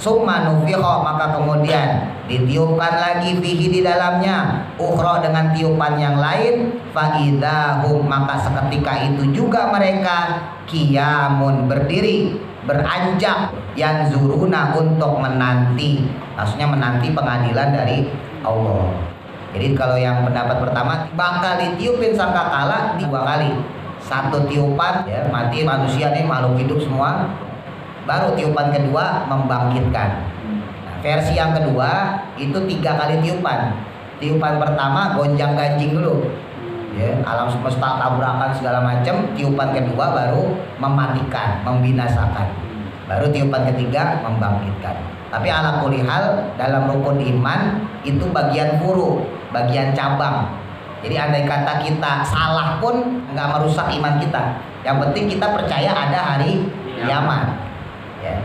Summa nufikha, maka kemudian ditiupkan lagi fihi di dalamnya, ukhra dengan tiupan yang lain, fa idzahum, maka seketika itu juga mereka qiyamun, berdiri, beranjak, yanzuruna, untuk menanti, maksudnya menanti pengadilan dari Allah. Jadi kalau yang pendapat pertama bakal ditiupin sangkakala 2 kali. Satu tiupan ya, mati manusia nih, makhluk hidup semua. Baru tiupan kedua membangkitkan. Nah, versi yang kedua itu 3 kali tiupan. Tiupan pertama gonjang ganjing dulu, ya, alam semesta tabrakan segala macam. Tiupan kedua baru mematikan, membinasakan. Baru tiupan ketiga membangkitkan. Tapi ala kulli hal dalam rukun iman itu bagian furu, bagian cabang. Jadi andai kata kita salah pun nggak merusak iman kita. Yang penting kita percaya ada hari kiamat. Ya.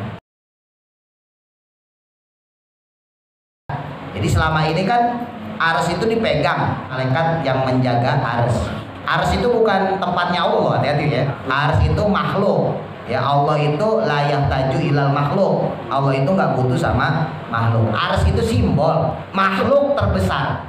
Jadi selama ini kan ars itu dipegang malaikat yang menjaga ars. Ars itu bukan tempatnya Allah, hati-hati ya. Ars itu makhluk. Ya, Allah itu la yahtaju ilal makhluk. Allah itu nggak butuh sama makhluk. Ars itu simbol makhluk terbesar.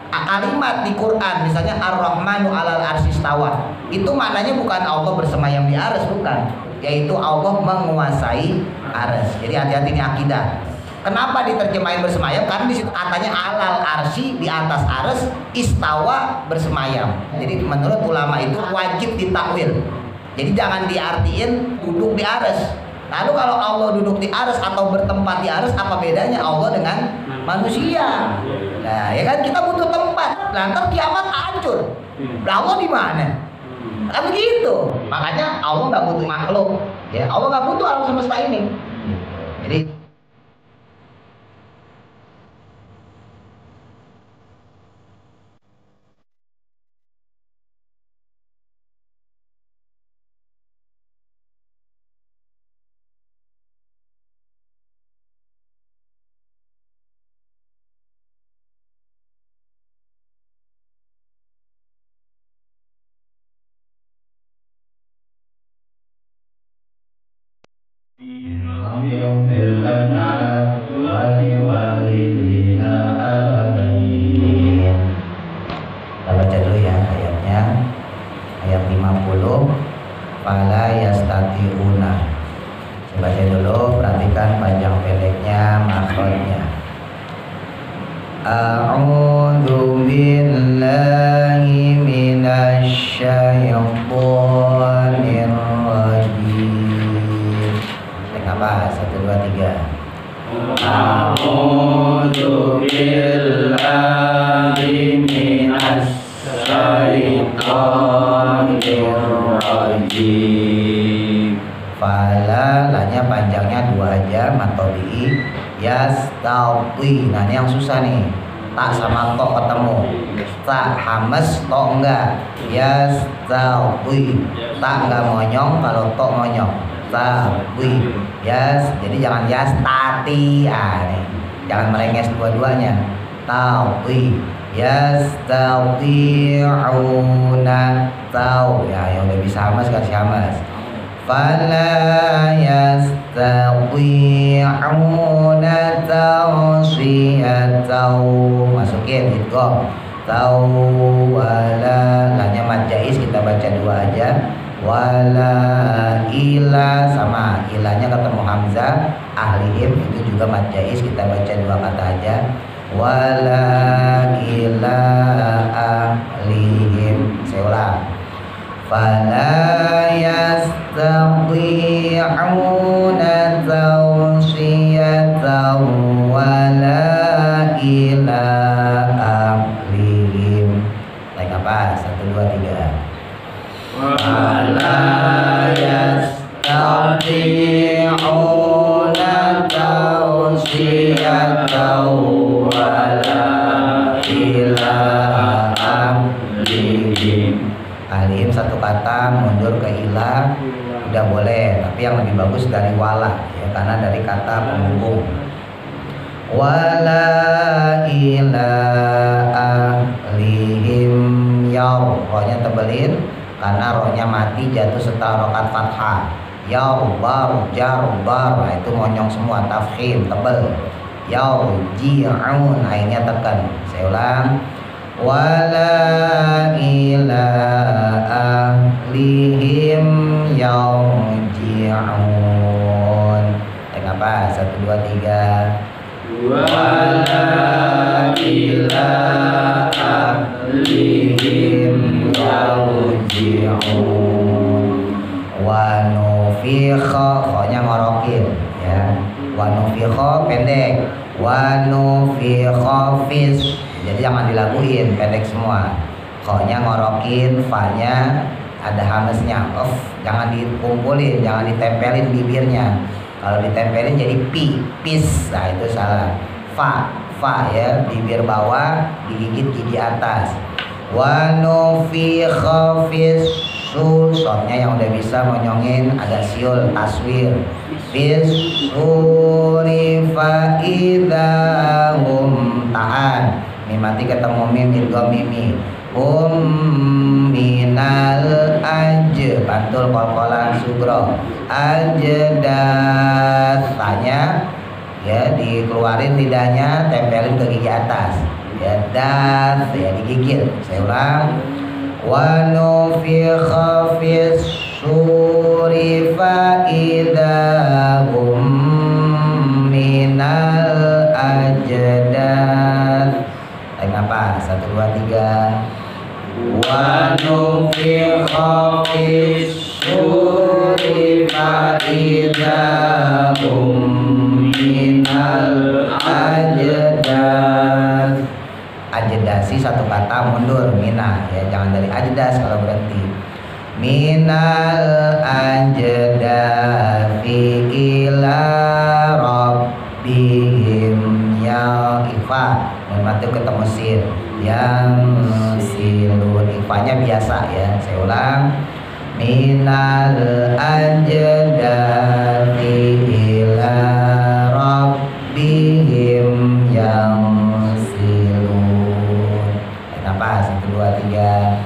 Kalimat di Quran misalnya Ar-Rahmanu 'alal arsy istawa, itu maknanya bukan Allah bersemayam di ars, bukan, yaitu Allah menguasai ars. Jadi hati-hati ini akidah. Kenapa diterjemahin bersemayam? Karena di situ katanya alal arsy, di atas ars, istawa, bersemayam. Jadi menurut ulama itu wajib ditakwil. Jadi jangan diartiin duduk di ars. Lalu kalau Allah duduk di ars atau bertempat di ars, apa bedanya Allah dengan manusia? Nah, ya kan kita butuh tempat. Lantas kiamat hancur. Allah di mana? Kan begitu. Makanya Allah nggak butuh makhluk. Ya, Allah nggak butuh alam semesta ini. Jadi kita baca dulu ya ayatnya, ayat 50. Fala yastati'una. Saya baca dulu, perhatikan panjang pendeknya, makhrajnya. A'udzu billahi minasy syaithanir rajim. Apa? 1, 2, 3. A'udzu billahi minasy syaithanir rajim. Fala, lanya panjangnya 2 aja, matobi. Yastauti, nah ini yang susah nih. Tak sama to ketemu. Tak hamas, to enggak. Yastauti, tak enggak monyong, kalau to monyong. Tawi, yes, jadi jangan yastati, nih, jangan merenges dua-duanya. Tawi, yastati'una, tau, ya yang udah bisa hamas kasih hamas. Fala yastati'una tawsiyatau, masukin idgham. Tau wala, lanya mad jaiz kita baca 2 aja. Wala ila, sama ilanya ketemu hamzah ahlihim, itu juga mad jaiz kita baca 2 kata aja. Wala ila ahlihim, saya ulang. Fala yastati'una tawsiyatan wala ila ahlihim. Like apa? 1, 2, 3. Wala yastati'una tawsiyatan wala ila ahlihim. Ahlihim 1 kata, mundur ke ila udah boleh, tapi yang lebih bagus dari wala ya, karena dari kata penghubung. Wala ila ahlihim yaw, rohnya tebelin karena rohnya mati jatuh setelah rokat fathah. yarbar, jarbar, nah, itu monyong semua, tafkhim, tebel. Yarji'un, akhirnya tekan. Saya ulang. Wala ila ahlihim yarji'un. Apa? 1, 2, 3. Wala ila ahlihim yarji'un. Wa nufikha, kha-nya ngorokin ya. Wa nufikha pendek. Wa nufikha fis. Jadi jangan dilaguin, pendek semua. Kha-nya ngorokin, fa-nya ada hamesnya. Jangan dikumpulin, jangan ditempelin bibirnya. Kalau ditempelin jadi pis. Nah, itu salah. Fa ya, bibir bawah digigit gigi atas. Wa nufikha fis. Sodnya yang udah bisa monyongin agak siul, taswir. Fisuri faidahum ta'an. Mim mati ketemu mim, idgham mimi. Minal pantul kolkolan sugro. Ajdath, tanya ya, dikeluarin lidahnya, tempelin ke gigi atas. Ya, dath ya, digigit. Saya ulang. Wa nufikha fis suri fa idahum minal ajdath. Apa? 1, 2, 3. Wa nufikha fis suri fa idahum minal ajdath. Ajdasi satu kata mundur, mina ya, jangan dari ajdas kalau berhenti. Minal ajdasi ila rabbihim ya ifa. Dan mati ketemu sin yang silun, ifanya biasa ya. Saya ulang. Minal ajdasi ila rabbihim yang apa? 1, 2, 3.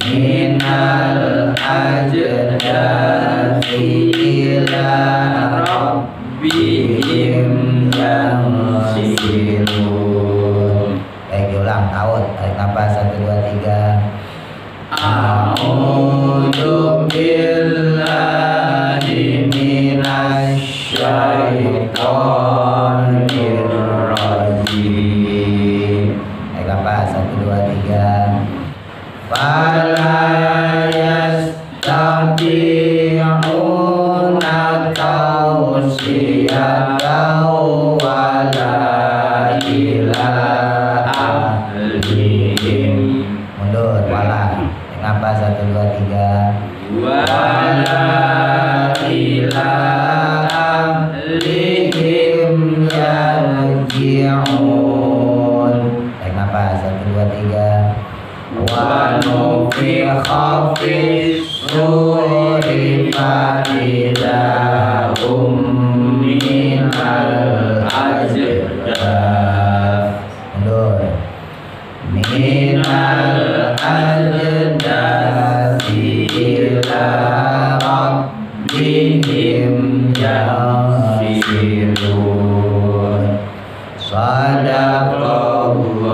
Minal ajdasi ila rabbihim yansilun. Baik, diulang. Taut. Tarik nafas. 1, 2, 3. A'udzu billahi minasy syaithanir rajim. Apa? 1, 2, 3. Fala yastati'una tawsiyatan wala ila ahlihim. Mundur, wala. Apa? 1, 2, 3. Wala ila ahlihim yarji'un. 1, 2, 3. Wa nufikha fis suri fa idahum minal ajdath. Mundur. Minal ajdathi ila rabbihim yansilun. Sadaqallahul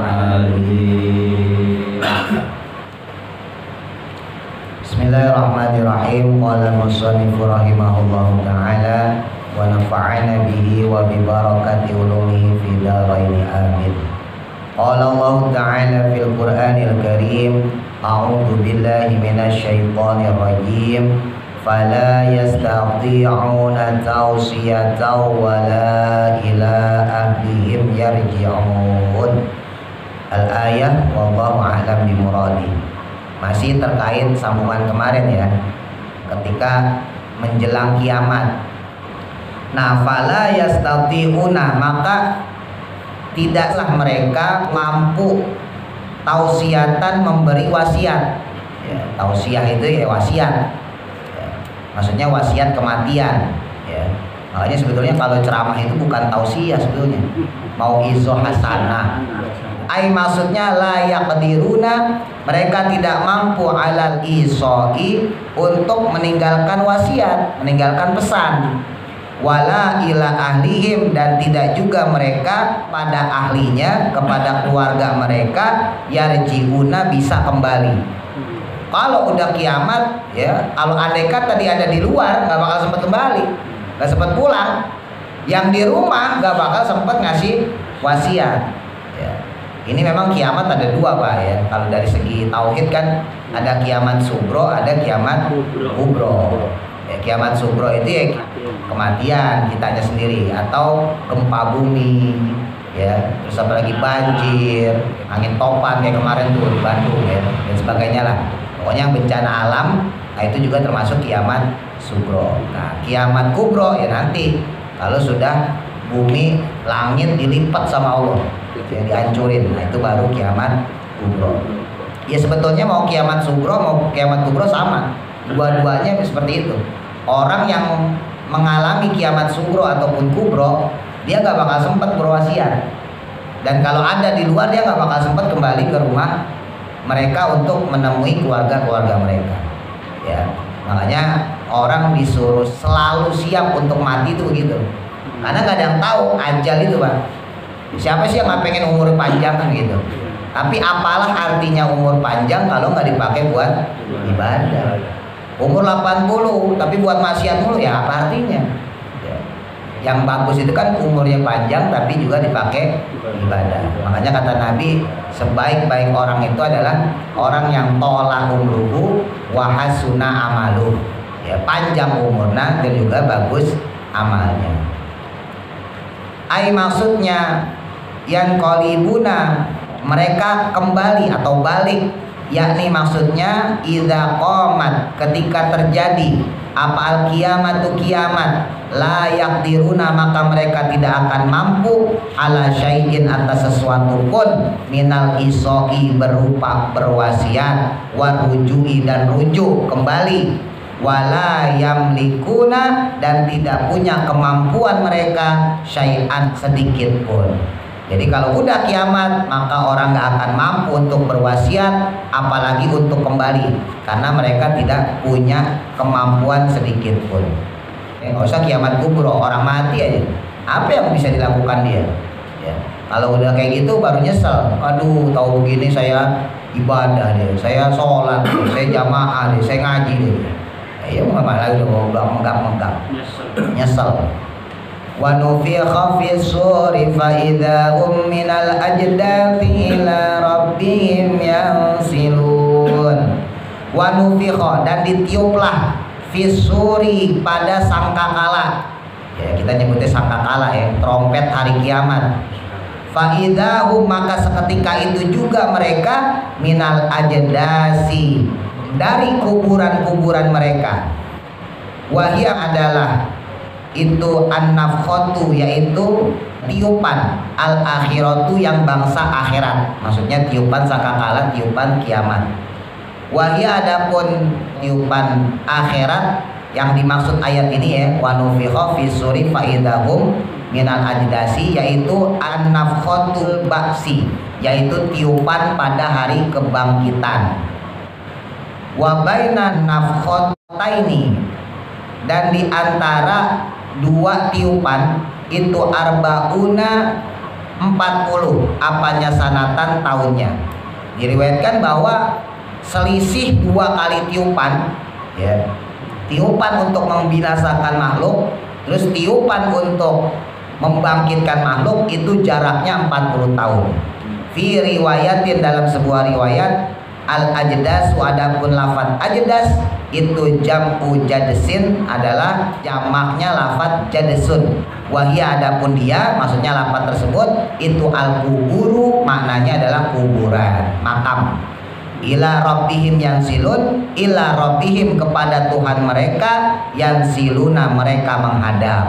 alim. Bismillahirrahmanirrahim. Qala al-musannifu rahimahullahu ta'ala wa nafa'ana bihi wa bi barakati ulumihi fid dharain amin. Qala Allah ta'ala fil Qur'anil Karim, a'udzu billahi minasy syaithanir rajim. Fala yastati'una tawsiyatan wala ila ahlihim yarji'un. Al-ayah wallahu a'lam bimuradi. Masih terkait sambungan kemarin ya, ketika menjelang kiamat. Nah, fala yastati'una, maka tidaklah mereka mampu tausiatan, memberi wasiat ya, tausiah itu ya wasiat ya, maksudnya wasiat kematian ya. Makanya sebetulnya kalau ceramah itu bukan tausiah sebetulnya, mau izo hasanah Ai maksudnya la yaqdiruna, mereka tidak mampu alal isoi untuk meninggalkan wasiat, meninggalkan pesan. Wala ila ahlihim, dan tidak juga mereka pada ahlinya, kepada keluarga mereka, yarjiuna bisa kembali. Kalau udah kiamat ya, kalau andaikan tadi ada di luar nggak bakal sempat kembali, nggak sempat pulang. Yang di rumah nggak bakal sempat ngasih wasiat ya. Ini memang kiamat ada dua Pak ya. Kalau dari segi tauhid kan ada kiamat sugro, ada kiamat kubro ya. Kiamat sugro itu ya kematian kitanya sendiri, atau gempa bumi ya, terus apalagi banjir, angin topan kayak kemarin tuh di Bandung ya, dan sebagainya lah. Pokoknya bencana alam, nah itu juga termasuk kiamat sugro. Nah kiamat kubro ya nanti kalau sudah bumi langit dilipat sama Allah ya, dihancurin, nah itu baru kiamat kubro. Ya sebetulnya mau kiamat sugro mau kiamat kubro sama, dua-duanya seperti itu. Orang yang mengalami kiamat sugro ataupun kubro, dia gak bakal sempat berwasiat, dan kalau ada di luar dia gak bakal sempat kembali ke rumah mereka untuk menemui keluarga-keluarga mereka ya. Makanya orang disuruh selalu siap untuk mati itu begitu, karena gak ada yang tahu ajal itu Pak. Siapa sih yang gak pengen umur panjang kan gitu, tapi apalah artinya umur panjang kalau gak dipakai buat ibadah. Umur 80 tapi buat maksiat mulu ya apa artinya ya. Yang bagus itu kan umurnya panjang tapi juga dipakai ibadah. Makanya kata Nabi, sebaik-baik orang itu adalah orang yang tola umruhu wa hasuna amaluh ya, panjang umurnya dan juga bagus amalnya. Ai maksudnya yang qalibuna, mereka kembali atau balik, yakni maksudnya idza qamat, ketika terjadi apa al kiamatu kiamat, la yaqdiruna, maka mereka tidak akan mampu ala syai'in, atas sesuatu pun, minal isoi, berupa berwasiat, warujui, dan rujuk kembali, wala yamlikuna, dan tidak punya kemampuan mereka syai'an sedikit pun. Jadi kalau udah kiamat maka orang gak akan mampu untuk berwasiat, apalagi untuk kembali, karena mereka tidak punya kemampuan sedikit pun. Nggak usah kiamat kubro, orang mati aja, apa yang bisa dilakukan dia? Ya. Kalau udah kayak gitu baru nyesel. Aduh, tahu begini saya ibadah deh, saya sholat deh, saya jamaah deh, saya ngaji deh. Ya malah udah menggap-menggap, nyesel. Wa nufikha fis suri fa idza hum minal ajdathi ila rabbihim yansilun. Wa nufikha, dan ditiuplah fis suri, pada sangkakala ya, kita nyebutnya sangkakala ya, trompet hari kiamat. Fa idza hum, maka seketika itu juga mereka minal ajdasi, dari kuburan-kuburan mereka. Wahia adalah itu an-nafkhatu, yaitu tiupan, al-akhiratu, yang bangsa akhirat, maksudnya tiupan sangkakala, tiupan kiamat. Wahia, adapun tiupan akhirat yang dimaksud ayat ini ya, wa nufikha fis suri fa idahum minal ajdasi, yaitu an-nafkhatul ba'si, yaitu tiupan pada hari kebangkitan. Wa bainan nafkhataini, dan di antara dua tiupan itu arbauna 40, apanya sanatan, tahunnya. Diriwayatkan bahwa selisih dua kali tiupan ya, tiupan untuk membinasakan makhluk, terus tiupan untuk membangkitkan makhluk, itu jaraknya 40 tahun. Fi riwayatin, dalam sebuah riwayat, al-ajdasu, adapun lafaz ajdas itu jam'u jadsin, adalah jamaknya lafaz jadsun. Wahia, adapun dia, maksudnya lafaz tersebut itu al-kuburu, maknanya adalah kuburan, makam. Ila rabbihim yansilun, ila rabbihim, kepada Tuhan mereka, yansiluna, mereka menghadap.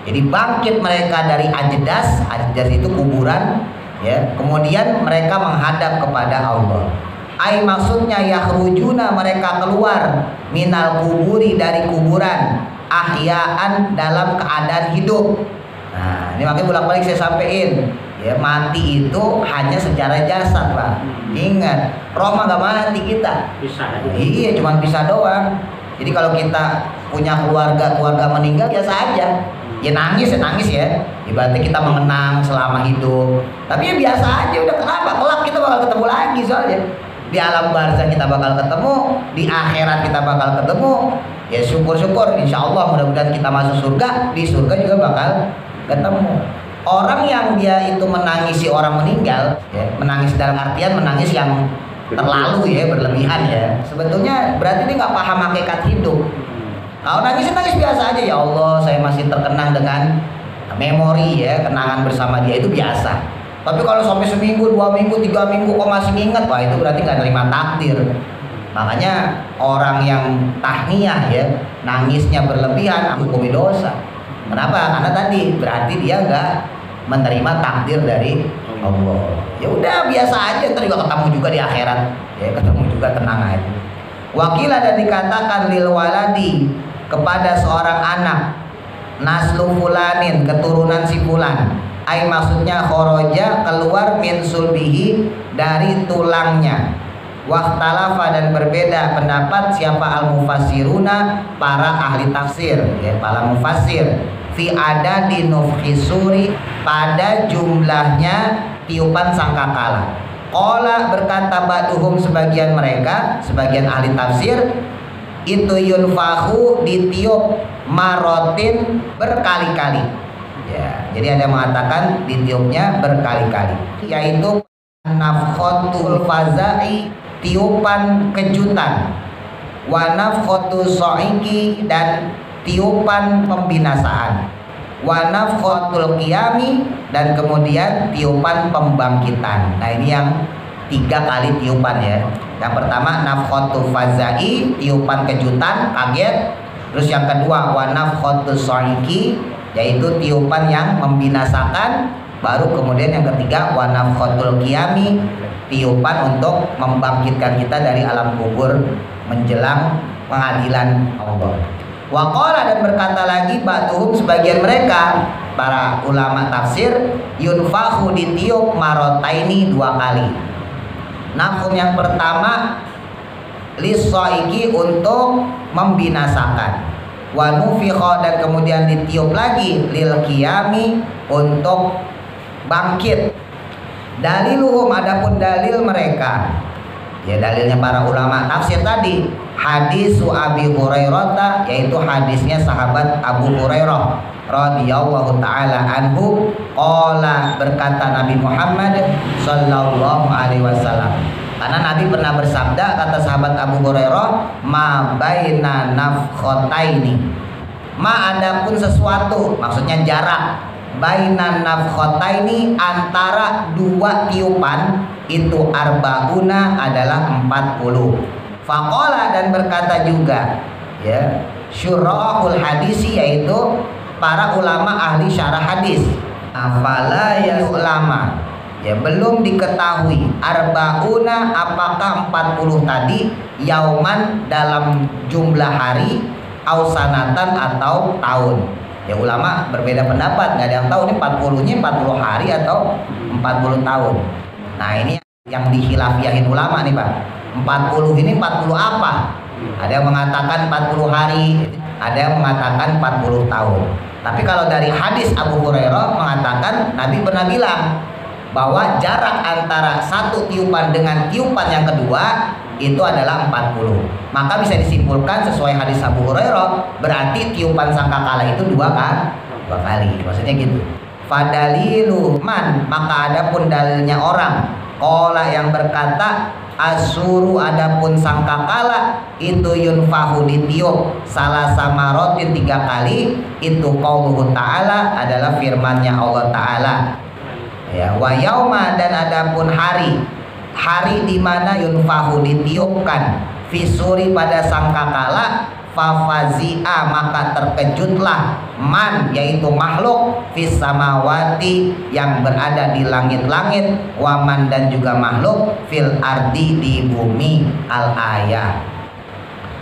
Jadi bangkit mereka dari ajdas, ajdas itu kuburan ya, kemudian mereka menghadap kepada Allah. Ai maksudnya yakhrujuna, mereka keluar, minal kuburi, dari kuburan, ahyaan, dalam keadaan hidup. Nah Ini makanya bolak-balik saya sampaikan, ya mati itu hanya secara jasad Pak. Ingat, roh mah gak mati kita. Bisa aja. Iya, cuma bisa doang. Jadi kalau kita punya keluarga meninggal biasa aja. Ya nangis ya. Ibaratnya kita mengenang selama hidup. Tapi ya biasa aja, udah kenapa? Kelak kita bakal ketemu lagi soalnya. Di alam barzah kita bakal ketemu, di akhirat kita bakal ketemu. Ya syukur-syukur, insya Allah mudah-mudahan kita masuk surga, di surga juga bakal ketemu. Orang yang dia itu menangisi orang meninggal, ya, menangis dalam artian menangis yang terlalu ya, berlebihan ya. Sebetulnya berarti dia nggak paham hakikat hidup. Kalau nangis biasa aja, ya Allah saya masih terkenang dengan memori ya, kenangan bersama dia itu biasa. Tapi kalau sampai seminggu, 2 minggu, 3 minggu kok masih nginget, wah itu berarti nggak nerima takdir. Makanya orang yang tahniyah ya, nangisnya berlebihan, hukumi dosa. Kenapa? Karena tadi berarti dia nggak menerima takdir dari Allah. Ya udah biasa aja, ntar juga ketemu juga di akhirat. Ya ketemu juga, tenang aja. Wakil ada dikatakan lil waladi, kepada seorang anak, naslu fulanin, keturunan si fulan. Ai maksudnya khoroja, keluar min sulbihi, dari tulangnya. Waktalafa, dan berbeda pendapat siapa al-mufassiruna, para ahli tafsir ya, para mufassir, fi adadi nufhisuri, pada jumlahnya tiupan sangkakala. Qala, berkata ba'duhum, sebagian mereka, sebagian ahli tafsir, itu yunfahu, ditiup marotin, berkali-kali ya. Jadi ada yang mengatakan ditiupnya berkali-kali, yaitu nafkhatul faza'i, tiupan kejutan, wa nafkhatu so'iki, dan tiupan pembinasaan, wa nafkhatul qiyami, dan kemudian tiupan pembangkitan. Nah ini yang 3 kali tiupan ya. Yang pertama nafkhatul faza'i, tiupan kejutan, kaget. Terus yang kedua wa nafkhatul so'iki, yaitu tiupan yang membinasakan. Baru kemudian yang ketiga wa nafkhatul qiyami, tiupan untuk membangkitkan kita dari alam kubur menjelang pengadilan Allah. Wa qala, dan berkata lagi ba'duhum, sebagian mereka para ulama tafsir, yunfahu, ditiup marotaini, 2 kali. Nafhum yang pertama lis-so'iki, untuk membinasakan. Wa nufikha, dan kemudian ditiup lagi lil qiyami, untuk bangkit. Daliluhum, adapun dalil mereka ya, dalilnya para ulama tafsir tadi, hadis Abi Hurairah, yaitu hadisnya sahabat Abu Hurairah radhiyallahu taala anhu, qala, berkata Nabi Muhammad sallallahu alaihi wasallam. Karena Nabi pernah bersabda, kata sahabat Abu Hurairah, ma baina nafkhataini, ma adapun sesuatu, maksudnya jarak, bainan nafkhataini, antara 2 tiupan itu, arbauna, adalah 40. Faqala, dan berkata juga ya, syurahul hadisi, yaitu para ulama ahli syarah hadis, afala ya ulama, ya belum diketahui, arbauna, apakah 40 tadi, yauman, dalam jumlah hari, ausanatan, atau tahun. Ya ulama berbeda pendapat, nggak ada yang tahu ini 40-nya 40 hari atau 40 tahun. Nah ini yang dikhilafiyahin ulama nih Pak. 40 ini 40 apa? Ada yang mengatakan 40 hari, ada yang mengatakan 40 tahun. Tapi kalau dari hadis Abu Hurairah mengatakan, Nabi pernah bilang bahwa jarak antara 1 tiupan dengan tiupan yang kedua itu adalah 40. Maka bisa disimpulkan sesuai hadis Abu Hurairah, berarti tiupan sangkakala itu 2 kali. Maksudnya gitu. Fadalilu man, maka adapun dalilnya orang, qala, yang berkata, asuru, adapun sangkakala itu yunfahu, ditiup, salah samarotin 3 kali, itu qauluhu ta'ala, adalah firmannya Allah Ta'ala ya. Wa yauma, dan adapun hari di mana yunfahu, ditiupkan, fisuri, pada sangkakala, fafazia, maka terkejutlah, man, yaitu makhluk, fis samawati, yang berada di langit-langit, waman, dan juga makhluk, fil ardi, di bumi. Al ayat.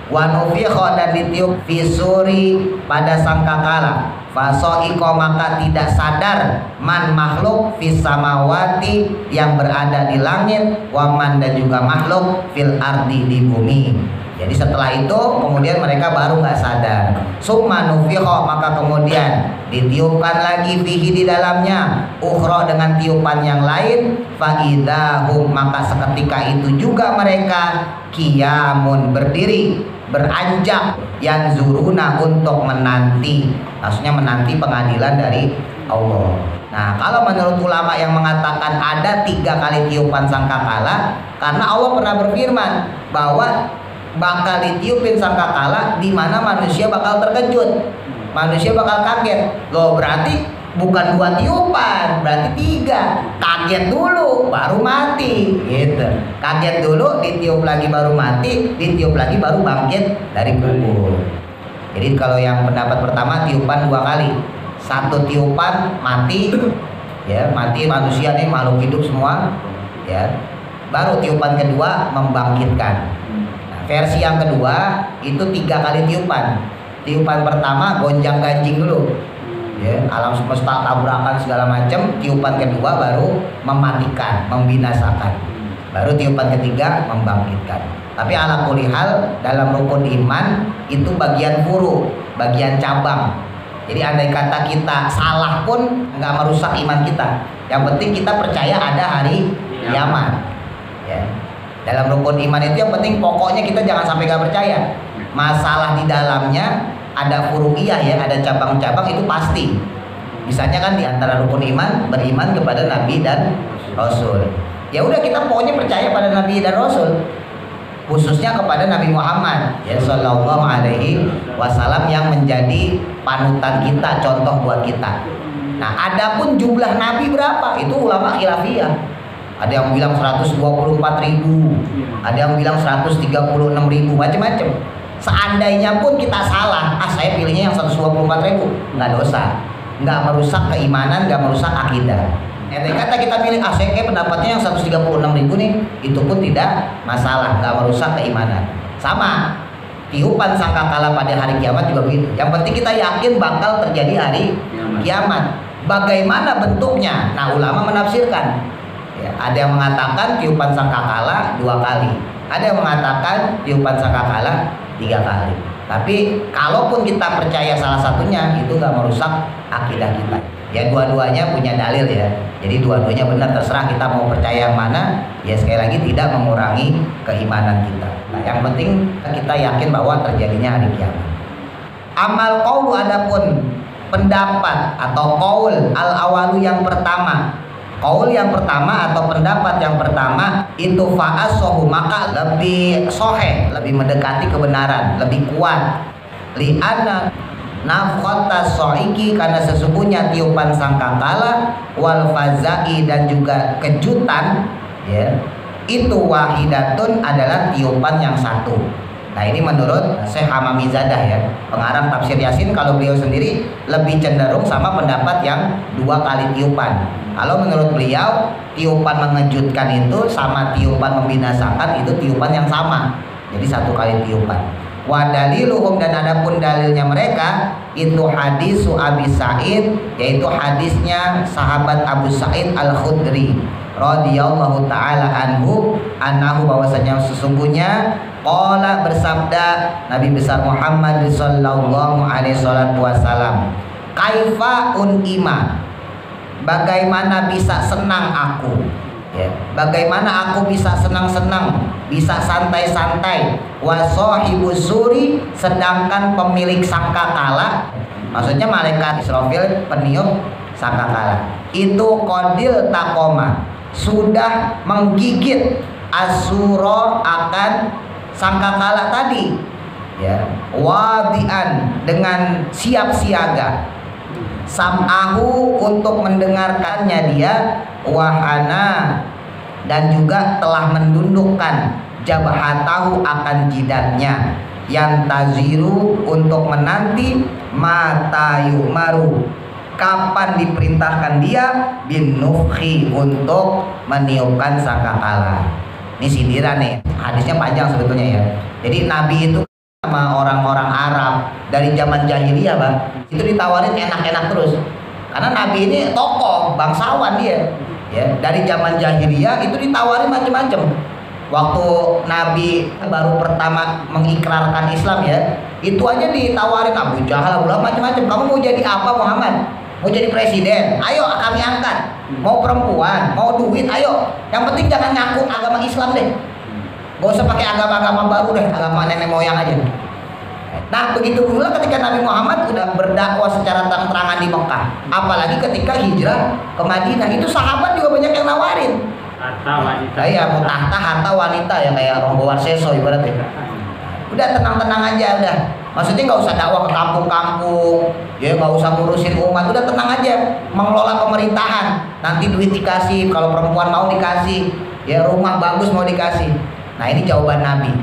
Wa nufikha dan ditiup fisuri pada sangkakala. Fasoiko maka tidak sadar man makhluk fis samawati yang berada di langit, waman dan juga makhluk fil ardi di bumi. Jadi setelah itu kemudian mereka baru nggak sadar. Summa nufikha maka kemudian ditiupkan lagi fihi di dalamnya ukhra dengan tiupan yang lain, fa idzahum maka seketika itu juga mereka qiyamun berdiri beranjak yang zuruna untuk menanti, maksudnya menanti pengadilan dari Allah. Nah, kalau menurut ulama yang mengatakan ada 3 kali tiupan sangkakala, karena Allah pernah berfirman bahwa bakal ditiupin sangkakala di mana manusia bakal terkejut, manusia bakal kaget. Loh, berarti bukan 2 tiupan, berarti 3. Kaget dulu baru mati gitu. Kaget dulu, ditiup lagi baru mati, ditiup lagi baru bangkit dari kubur. Jadi kalau yang pendapat pertama tiupan 2 kali. 1 tiupan mati, ya mati manusia nih, makhluk hidup semua, ya. Baru tiupan kedua membangkitkan. Nah, versi yang kedua itu 3 kali tiupan. Tiupan pertama gonjang ganjing dulu, ya, alam semesta tabrakan segala macam. Tiupan kedua baru mematikan, membinasakan. Baru tiupan ketiga membangkitkan. Tapi ala kulli hal dalam rukun iman itu bagian furu, bagian cabang. Jadi andai kata kita salah pun nggak merusak iman kita. Yang penting kita percaya ada hari kiamat. Ya. Dalam rukun iman itu yang penting pokoknya kita jangan sampai nggak percaya. Masalah di dalamnya ada furu'iyah, ya, ada cabang-cabang, itu pasti. Misalnya kan di antara rukun iman beriman kepada Nabi dan Rasul. Ya udah, kita pokoknya percaya pada Nabi dan Rasul, khususnya kepada Nabi Muhammad, ya, Sallallahu Alaihi Wasallam, yang menjadi panutan kita, contoh buat kita. Nah, adapun jumlah Nabi berapa itu ulama khilafiyah. Ada yang bilang 124.000, ada yang bilang 136.000, macam-macam. Seandainya pun kita salah, saya pilihnya yang 124.000, nggak dosa, nggak merusak keimanan, nggak merusak akidah. Kata kita pilih, saya kayak pendapatnya yang 136.000 nih, itu pun tidak masalah, nggak merusak keimanan. Sama, tiupan sangkakala pada hari kiamat juga begitu. Yang penting kita yakin bakal terjadi hari kiamat. Bagaimana bentuknya? Nah, ulama menafsirkan. Ya, ada yang mengatakan tiupan sangkakala 2 kali, ada yang mengatakan tiupan sangkakala 3 kali. Tapi kalaupun kita percaya salah satunya, itu nggak merusak akidah kita. Ya, dua-duanya punya dalil, ya. Jadi dua-duanya benar, terserah kita mau percaya yang mana. Ya, sekali lagi tidak mengurangi keimanan kita. Nah, yang penting kita yakin bahwa terjadinya hari kiamat. Amal qaul, adapun pendapat atau qaul al-awalu yang pertama. Qaul yang pertama atau pendapat yang pertama itu fa'asohu, maka lebih soheh, lebih mendekati kebenaran, lebih kuat. Li'anna nafkhata so'iki, karena sesungguhnya tiupan sangkakala wal fazai dan juga kejutan, ya, itu wahidatun adalah tiupan yang satu. Nah, ini menurut Syekh Hamamizadah, ya, pengarang tafsir Yasin. Kalau beliau sendiri lebih cenderung sama pendapat yang 2 kali tiupan. Kalau menurut beliau, tiupan mengejutkan itu sama tiupan membinasakan itu tiupan yang sama. Jadi 1 kali tiupan. Wa daliluhum, dan adapun dalilnya mereka itu hadisu Abi Sa'id, yaitu hadisnya sahabat Abu Sa'id Al-Khudri radhiyallahu taala anhu, annahu, bahwasanya sesungguhnya qala, bersabda Nabi besar Muhammad sallallahu alaihi wasallam, kaifa un'ima, bagaimana bisa senang aku, ya, bagaimana aku bisa senang-senang, bisa santai-santai, wa sahibus suri, sedangkan pemilik sangkakala, maksudnya malaikat Israfil peniup sangkakala itu qadil taqoma, sudah menggigit asuro akan sangkakala tadi, ya, wadian, dengan siap siaga, sam'ahu, untuk mendengarkannya dia, wahana, dan juga telah mendundukkan jabhatahu, akan jidatnya, yang taziru, untuk menanti, mata yumaru, kapan diperintahkan dia, bin nufhi, untuk meniupkan sangkakala. Ini sindiran nih, hadisnya panjang sebetulnya, ya. Jadi Nabi itu sama orang-orang Arab dari zaman jahiliyah, Bang. Itu ditawarin enak-enak terus. Karena Nabi ini tokoh, bangsawan dia. Ya, dari zaman jahiliyah itu ditawarin macam-macam. Waktu Nabi baru pertama mengikrarkan Islam ya, itu aja ditawarin Abu Jahal, Abu Lahab, macam-macam. Kamu mau jadi apa Muhammad? Mau jadi presiden? Ayo kami angkat. Mau perempuan, mau duit, ayo. Yang penting jangan ngaku agama Islam deh. Gak usah pakai agama-agama baru deh, agama nenek moyang aja. Nah begitu pula ketika Nabi Muhammad udah berdakwah secara terang-terangan di Mekah, apalagi ketika hijrah ke Madinah, itu sahabat juga banyak yang nawarin. Harta wanita. Iya, mau tahta, harta, wanita ya, kayak Rombongan Seso ibaratnya. Udah tenang-tenang aja udah. Maksudnya nggak usah dakwah ke kampung-kampung, ya nggak usah ngurusin umat, udah tenang aja, mengelola pemerintahan. Nanti duit dikasih, kalau perempuan mau dikasih, ya rumah bagus mau dikasih. Nah ini jawaban Nabi.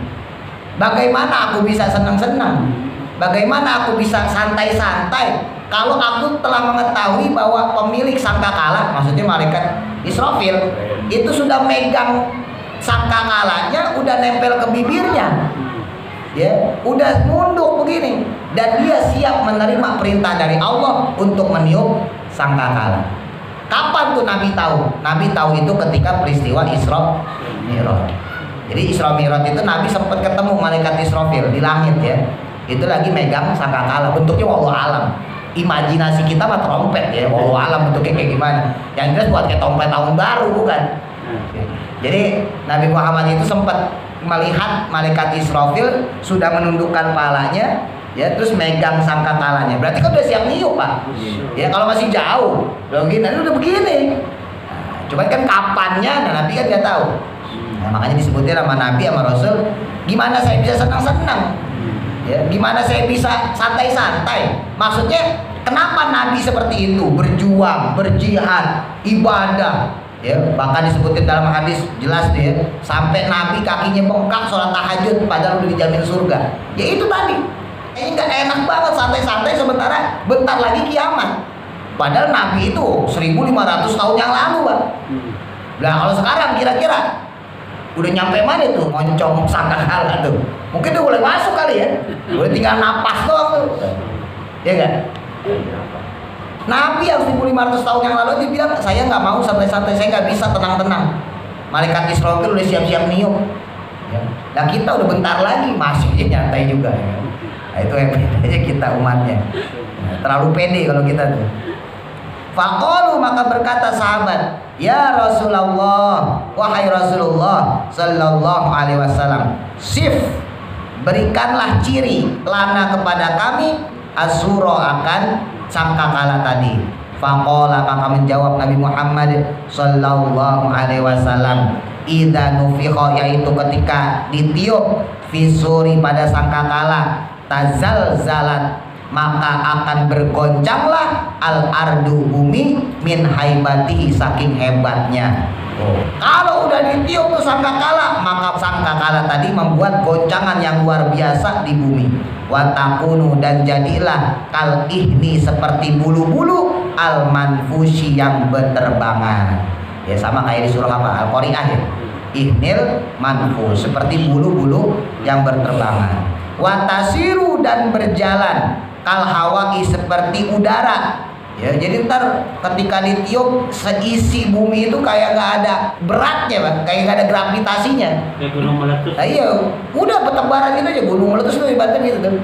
Bagaimana aku bisa senang-senang? Bagaimana aku bisa santai-santai kalau aku telah mengetahui bahwa pemilik sangkakala, maksudnya malaikat Israfil, itu sudah megang sangkakalanya, udah nempel ke bibirnya, ya, udah nunduk begini, dan dia siap menerima perintah dari Allah untuk meniup sangkakala. Kapan tuh Nabi tahu? Nabi tahu itu ketika peristiwa Isra Mi'raj. Jadi Isra Mi'raj itu Nabi sempat ketemu malaikat Israfil di langit ya. Itu lagi megang sangkakala, bentuknya wallahu alam. Imajinasi kita mah trompet ya, wallahu alam bentuknya kayak gimana. Yang jelas buat kayak trompet tahun baru bukan. Jadi Nabi Muhammad itu sempat melihat malaikat Israfil sudah menundukkan palanya, ya, terus megang sangkakalanya. Berarti kan udah siap niup, Pak. Ya kalau masih jauh, udah begini. Cuman kan kapannya, nah Nabi kan nggak tahu. Nah, makanya disebutin sama Nabi sama Rasul, gimana saya bisa senang-senang? Ya, gimana saya bisa santai-santai? Maksudnya kenapa Nabi seperti itu? Berjuang, berjihad, ibadah. Ya, bahkan disebutin dalam hadis jelas deh, sampai Nabi kakinya bengkak sholat tahajud padahal udah dijamin surga. Ya itu tadi. Ini nggak enak banget santai-santai sementara bentar lagi kiamat. Padahal Nabi itu 1500 tahun yang lalu, Pak. Nah kalau sekarang kira-kira udah nyampe mana tuh moncong sangkakala tuh? Mungkin udah boleh masuk kali ya. Udah tinggal napas doang tuh. Ya kan? Nabi yang 1500 tahun yang lalu dia bilang, saya nggak mau santai-santai, saya nggak bisa tenang-tenang. Malaikat Israfil udah siap-siap niup. Ya. Nah kita udah bentar lagi masih nyantai juga. Ya. Nah, itu yang bedanya kita umatnya. Nah, terlalu pede kalau kita tuh. Faqalu, maka berkata sahabat, ya Rasulullah, wahai Rasulullah sallallahu alaihi wasallam, sif, berikanlah ciri lana kepada kami asura akan sangkakala tadi. Faqala, maka menjawab Nabi Muhammad sallallahu alaihi wasallam, idza nufikha, yaitu ketika ditiup fisuri pada sangkakala, tazalzalat, maka akan bergoncanglah al-ardu, bumi, min haibatihi, saking hebatnya. Kalau udah ditiup tuh sangkakala, maka sangkakala tadi membuat goncangan yang luar biasa di bumi. Watakunu, dan jadilah kal ihni, seperti bulu-bulu al manfusi, yang berterbangan. Ya sama kayak di surah apa? Al-Qari'ah ya. Ihnil manfus, seperti bulu-bulu yang berterbangan. Watasiru, dan berjalan kal hawai, seperti udara. Ya, jadi ntar ketika ditiup seisi bumi itu kayak nggak ada beratnya, Bang. Kayak nggak ada gravitasinya. Kayak gunung meletus. Nah, iya, udah bertebaran gitu aja, gunung meletus tuh ibaratnya gitu tuh.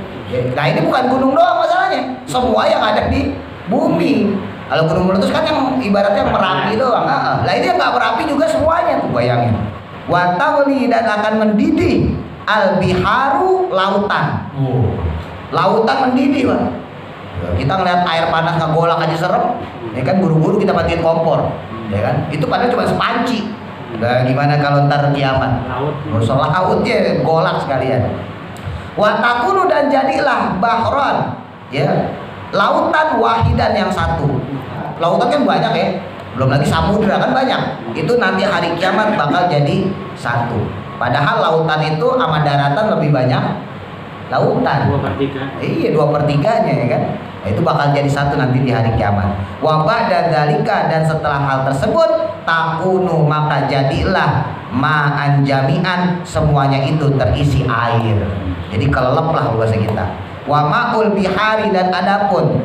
Nah ini bukan gunung doang masalahnya, semua yang ada di bumi. Kalau gunung meletus kan yang ibaratnya Merapi doang. Nah ini yang nggak Merapi juga semuanya tuh, bayangin. Watawli, dan akan mendidih al biharu, lautan. Lautan mendidih, Bang. Kita ngeliat air panas ngegolak aja serem, ya kan, buru-buru kita matiin kompor, ya kan, itu padahal cuma sepanci. Nah, gimana kalau ntar kiamat? Lautnya golak sekalian. Watakunu, dan jadilah bahron, ya, lautan wahidan, yang satu. Lautan kan banyak ya, belum lagi samudra kan banyak. Itu nanti hari kiamat bakal jadi satu. Padahal lautan itu sama daratan lebih banyak lautan. 2/3. Iya, 2/3-nya ya kan. Nah, itu bakal jadi satu nanti di hari kiamat. Wa ba'da dzalika, dan setelah hal tersebut takunu, maka jadilah ma'an jami'an, semuanya itu terisi air. Jadi kelelep lah bahasa kita. Wa ma'ul bihari, dan adapun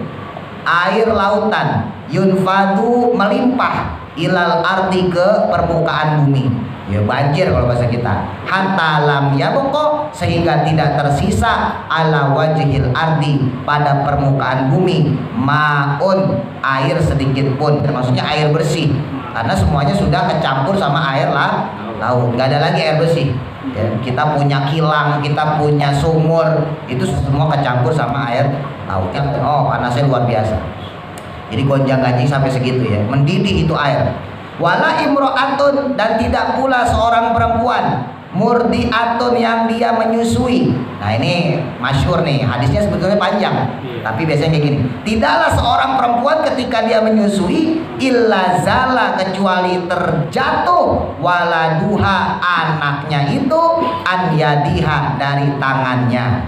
air lautan yunfadu, melimpah ilal ardi, ke permukaan bumi. Ya banjir kalau bahasa kita. Hatta lam yabqa, sehingga tidak tersisa ala wajhil ardi, pada permukaan bumi, maun, air sedikit pun. Maksudnya air bersih. Karena semuanya sudah kecampur sama air laut. Nggak ada lagi air bersih. Ya, kita punya kilang, kita punya sumur, itu semua kecampur sama air laut. Oh, panasnya luar biasa. Jadi gonjang-ganjing sampai segitu ya. Mendidih itu air. Wala imro'atun, dan tidak pula seorang perempuan murdi'atun, yang dia menyusui. Nah ini masyhur nih, hadisnya sebetulnya panjang, tapi biasanya kayak gini. Tidaklah seorang perempuan ketika dia menyusui illa zala, kecuali terjatuh waladuha, anaknya itu an yadiha, dari tangannya.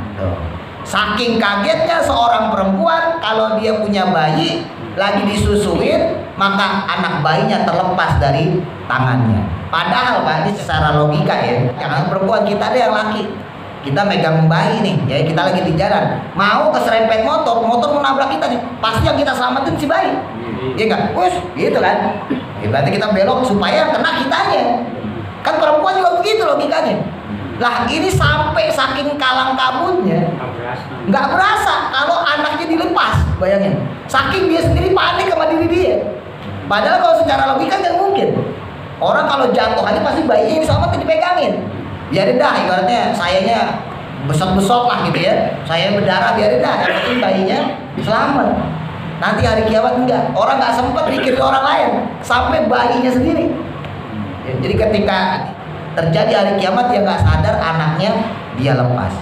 Saking kagetnya seorang perempuan kalau dia punya bayi lagi disusuin, maka anak bayinya terlepas dari tangannya. Padahal Pak, ini secara logika ya, yang perempuan kita ada yang laki, kita megang bayi nih, ya kita lagi di jalan, mau keserempet motor menabrak kita nih, pasti yang kita selamatin si bayi, ya enggak? Wes, gitu kan? Ya, berarti kita belok supaya kena kitanya. Kan perempuan juga begitu logikanya. Lah ini sampai saking kalang kabutnya, nggak berasa kalau anaknya dilepas, bayangin. Saking dia sendiri panik sama diri dia. Padahal kalau secara logika nggak mungkin. Orang kalau jatuh aja pasti bayinya diselamat dipegangin. Biarin dah, ibaratnya sayanya besot-besot lah gitu ya. Saya berdarah, biarin dah. Yang penting bayinya selamat. Nanti hari kiamat enggak. Orang nggak sempat mikirin orang lain, sampai bayinya sendiri. Ya, jadi ketika terjadi hari kiamat, dia nggak sadar anaknya dia lepas.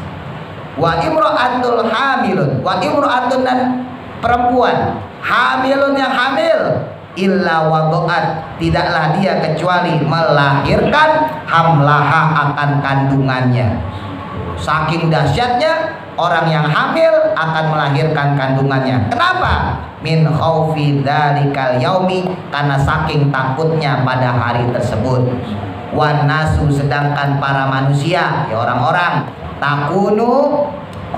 Wa imro'atul hamilun, wa imro'atun, dan perempuan hamilun, yang hamil, illa wadu'at, tidaklah dia kecuali melahirkan hamlaha, akan kandungannya. Saking dahsyatnya orang yang hamil akan melahirkan kandungannya. Kenapa? Min khaufi dzalikal yaumi, karena saking takutnya pada hari tersebut. Wan nasu, sedangkan para manusia, ya orang-orang, takunu,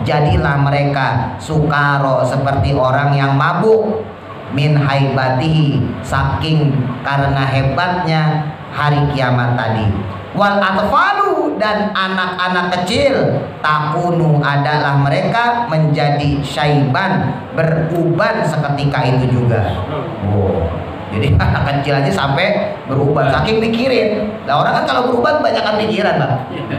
jadilah mereka sukaro, seperti orang yang mabuk, min haibatihi, saking karena hebatnya hari kiamat tadi. Wal atfalu, dan anak-anak kecil, takunu, adalah mereka menjadi syaiban, beruban seketika itu juga. Jadi anak kecil aja sampai beruban saking mikirin. Nah orang kan kalau beruban kebanyakan pikiran Pak,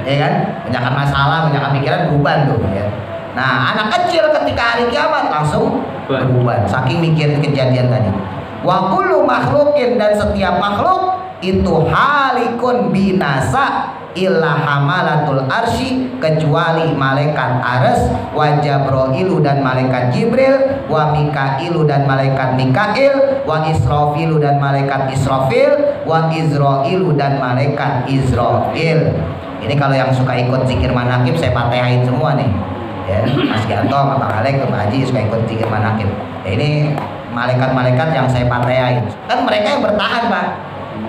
ya kan? Kebanyakan masalah, kebanyakan pikiran, beruban tuh ya. Nah anak kecil ketika hari kiamat langsung beruban saking mikirin kejadian tadi. Wa kullu makhluqin, dan setiap makhluk itu halikun binasa illa hamalatul arsy, kecuali malaikat Arsy, wa Jabrailu, dan malaikat Jibril, wa Mikailu, dan malaikat Mikail, wa Israfilu, dan malaikat Israfil, wa Izrailu, dan malaikat Izrail. Ini kalau yang suka ikut zikir manakib saya patehain semua nih. Ya, Mas Gianto, Bang Alek, Bang Haji suka ikut zikir manakib. Ya, ini malaikat-malaikat yang saya patehain. Kan mereka yang bertahan, Pak,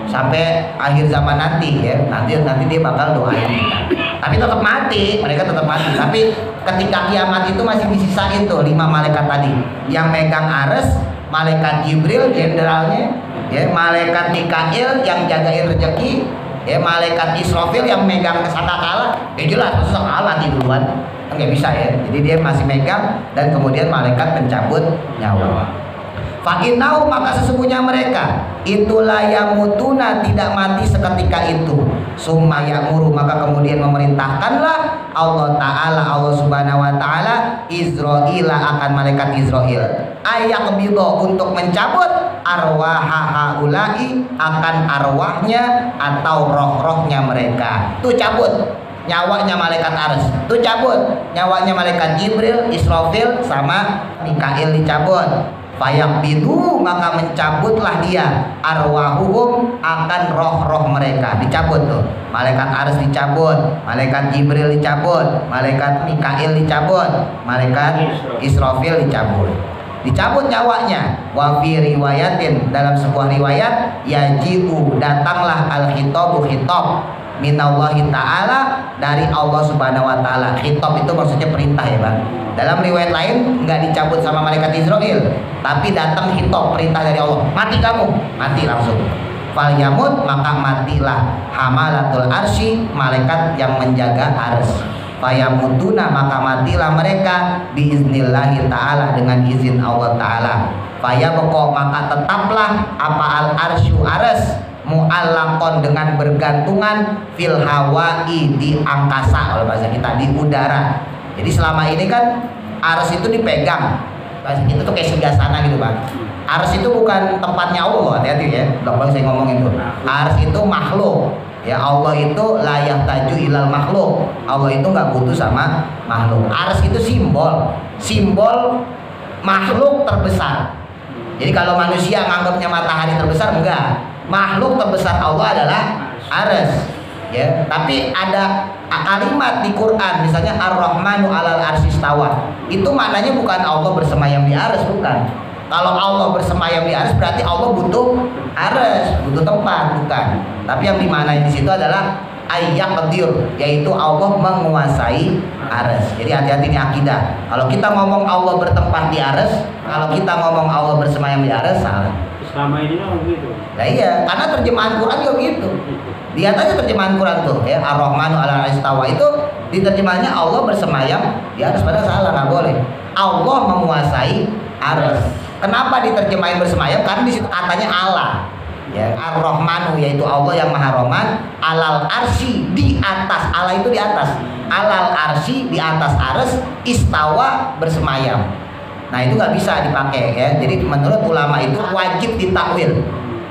sampai akhir zaman nanti ya, nanti dia bakal doain kita. Tapi tetap mati, mereka tetap mati. Tapi ketika kiamat itu masih disisain tuh 5 malaikat tadi, yang megang Arsy, malaikat Jibril jenderalnya, ya, malaikat Mikail yang jagain rezeki, ya, malaikat Israfil yang megang sangkakala. Ya jelas sangkakala mati duluan, nggak bisa ya. Jadi dia masih megang, dan kemudian malaikat pencabut nyawa. Fa'inau, maka sesungguhnya mereka itulah yang mutuna, tidak mati seketika itu. Summa ya'muru, maka kemudian memerintahkanlah Allah Ta'ala, Allah Subhanahu Wa Ta'ala, Izraila, akan malaikat Izrail, ayaqbidho, untuk mencabut arwaha haula'i, akan arwahnya atau roh-rohnya mereka. Tuh cabut nyawanya malaikat Arsy, tuh cabut nyawanya malaikat Jibril, Israfil, sama Mikail dicabut. Fayaqbidu, maka mencabutlah dia arwahuhum, akan roh-roh mereka. Dicabut tuh. Malaikat Arsy dicabut, malaikat Jibril dicabut, malaikat Mikail dicabut, malaikat Israfil dicabut. Dicabut nyawanya. Wa fi riwayatin, dalam sebuah riwayat, yaji'u, datanglah al-khitabu, khitab minallahi ta'ala, dari Allah subhanahu wa ta'ala. Khitab itu maksudnya perintah ya Bang. Dalam riwayat lain nggak dicabut sama malaikat Israel, tapi datang khitab, perintah dari Allah. Mati kamu, mati langsung. Fal yamut, maka matilah hamalatul arsy, malaikat yang menjaga ars. Fayamutuna, maka matilah mereka biiznillahi ta'ala, dengan izin Allah ta'ala. Fayabqa, maka tetaplah apa al arsyu, ars, mu'allaqon, dengan bergantungan, fil hawai, di angkasa, kalau bahasa kita di udara. Jadi selama ini kan ars itu dipegang, itu tuh kayak singgasana gitu Bang. Ars itu bukan tempatnya Allah, hati-hati ya, udah saya ngomong itu. Ars itu makhluk, ya Allah itu layak taju ilal makhluk. Allah itu nggak butuh sama makhluk. Ars itu simbol makhluk terbesar. Jadi kalau manusia nganggapnya matahari terbesar, enggak. Makhluk terbesar Allah adalah ars. Ya, tapi ada kalimat di Quran, misalnya Ar-Rahmanu 'alal arsy istawa. Itu maknanya bukan Allah bersemayam di ars, bukan. Kalau Allah bersemayam di ars berarti Allah butuh ars, butuh tempat, bukan. Tapi yang dimaknai di situ adalah ayyaqdir, yaitu Allah menguasai ars. Jadi hati-hati ini akidah. Kalau kita ngomong Allah bertempat di ars, kalau kita ngomong Allah bersemayam di ars, salah. Selama ini kan begitu. Nah iya, karena terjemahan Quran juga begitu. Lihat aja terjemahan Quran tuh, ya Ar-Rahmanu 'alal arsy istawa, itu diterjemahnya Allah bersemayam di atas, padahal salah, nggak boleh. Allah menguasai ars. Kenapa diterjemahin bersemayam? Karena di situ katanya Allah. Ya, Ar-Rahmanu, yaitu Allah yang Maha Rahman, 'alal arsy, di atas. Allah itu di atas. 'Alal arsy, di atas ars, istawa, bersemayam. Nah itu nggak bisa dipakai ya. Jadi menurut ulama itu wajib ditakwil,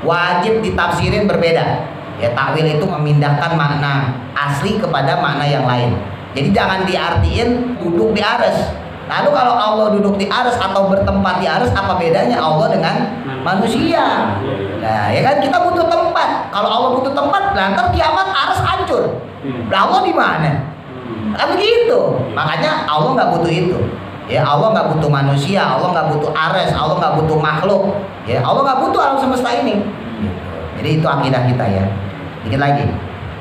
wajib ditafsirin berbeda. Ya, takwil itu memindahkan makna asli kepada makna yang lain. Jadi jangan diartiin duduk di ars. Lalu kalau Allah duduk di ars atau bertempat di ars, apa bedanya Allah dengan manusia? Nah ya kan, kita butuh tempat. Kalau Allah butuh tempat, nanti kiamat ars hancur. Nah, Allah di mana? Nah, begitu. Makanya Allah nggak butuh itu. Ya, Allah nggak butuh manusia, Allah nggak butuh ars, Allah nggak butuh makhluk. Ya, Allah nggak butuh alam semesta ini. Jadi itu akidah kita ya. Dikit lagi.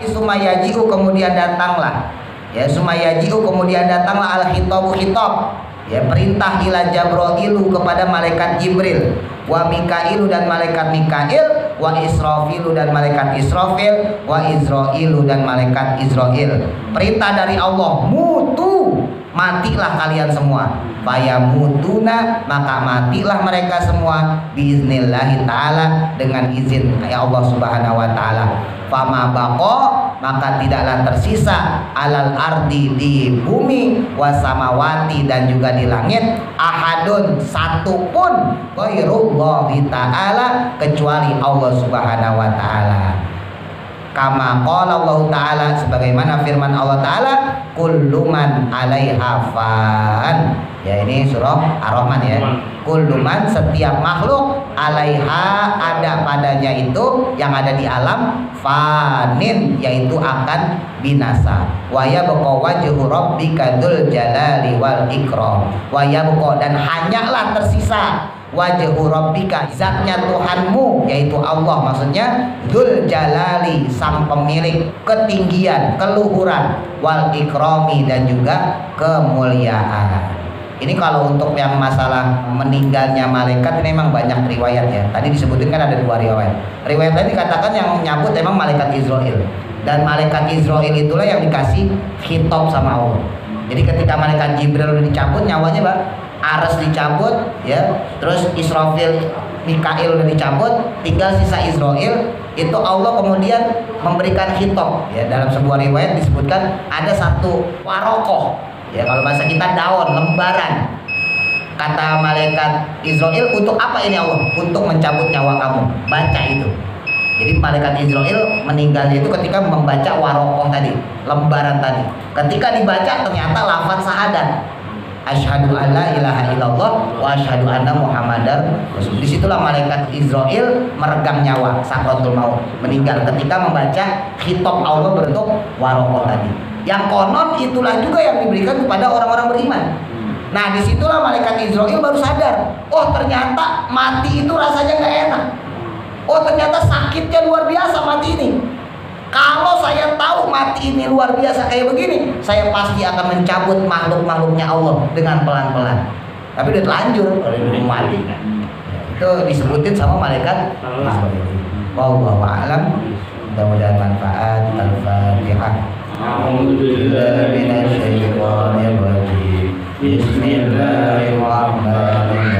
Sumayaji'u, kemudian datanglah. Ya, sumayaji'u, kemudian datanglah al-khitabu, khitab. Ya, perintah ila Jabrailu, kepada malaikat Jibril, wa Mikailu, dan malaikat Mikail, wa Israfilu, dan malaikat Israfil, wa Izrailu, dan malaikat Izrail. Perintah dari Allah, mutu, matilah kalian semua. Fayamutuna, maka matilah mereka semua biiznillahi ta'ala, dengan izin ya Allah subhanahu wa ta'ala. Fama baqo, maka tidaklah tersisa alal ardi, di bumi, wasamawati, dan juga di langit, ahadun, satu pun, ghairullahi ta'ala, kecuali Allah subhanahu wa ta'ala. Kama qala Allah ta'ala, sebagaimana firman Allah ta'ala, kullu man 'alaiha fan. Ya, ini surah Ar-Rahman ya. Kullu man, setiap makhluk, 'alaiha, ada padanya itu, yang ada di alam, fanin, yaitu akan binasa. Wa yabqa wajhu rabbika dzul jalali wal ikram. Wa yabqa, dan hanyalah tersisa, wajhu rabbika, zatnya Tuhanmu, yaitu Allah, maksudnya dzul jalali, sang pemilik ketinggian, keluhuran, wal ikrami, dan juga kemuliaan. Ini kalau untuk yang masalah meninggalnya malaikat, ini memang banyak riwayat ya. Tadi disebutin kan ada 2 riwayat. Riwayat tadi dikatakan yang nyabut emang malaikat Israel. Dan malaikat Israel itulah yang dikasih khitab sama Allah. Jadi ketika malaikat Jibril udah dicabut nyawanya, Pak, ars dicabut ya, terus Israfil, Mikail udah dicabut, tinggal sisa Israel. Itu Allah kemudian memberikan khitab ya. Dalam sebuah riwayat disebutkan ada satu warokoh. Ya, kalau bahasa kita daun, lembaran. Kata malaikat Israel, untuk apa ini Allah? Untuk mencabut nyawa kamu. Baca itu. Jadi malaikat Israel meninggalnya itu ketika membaca warokoh tadi, lembaran tadi. Ketika dibaca ternyata lafaz syahadat. asyhadu alla ilaha illallah wa asyhadu anna muhammadar rasul. Disitulah malaikat Israil meregang nyawa sakratul maut, meninggal ketika membaca khitab Allah berbentuk warokoh tadi. Yang konon itulah juga yang diberikan kepada orang-orang beriman. Nah disitulah malaikat Israil baru sadar, oh ternyata mati itu rasanya nggak enak. Oh ternyata sakitnya luar biasa mati ini. Kalau saya tahu mati ini luar biasa kayak begini, saya pasti akan mencabut makhluk-makhluknya Allah dengan pelan-pelan. Tapi udah telanjur, udah mati. Itu disebutin sama malaikat Israil. Wallahu a'lam. Mudah-mudahan manfaat. Al-Fatihah. A'udzubillahi minasyaitonir rajim. Bismillahirrahmanirrahim.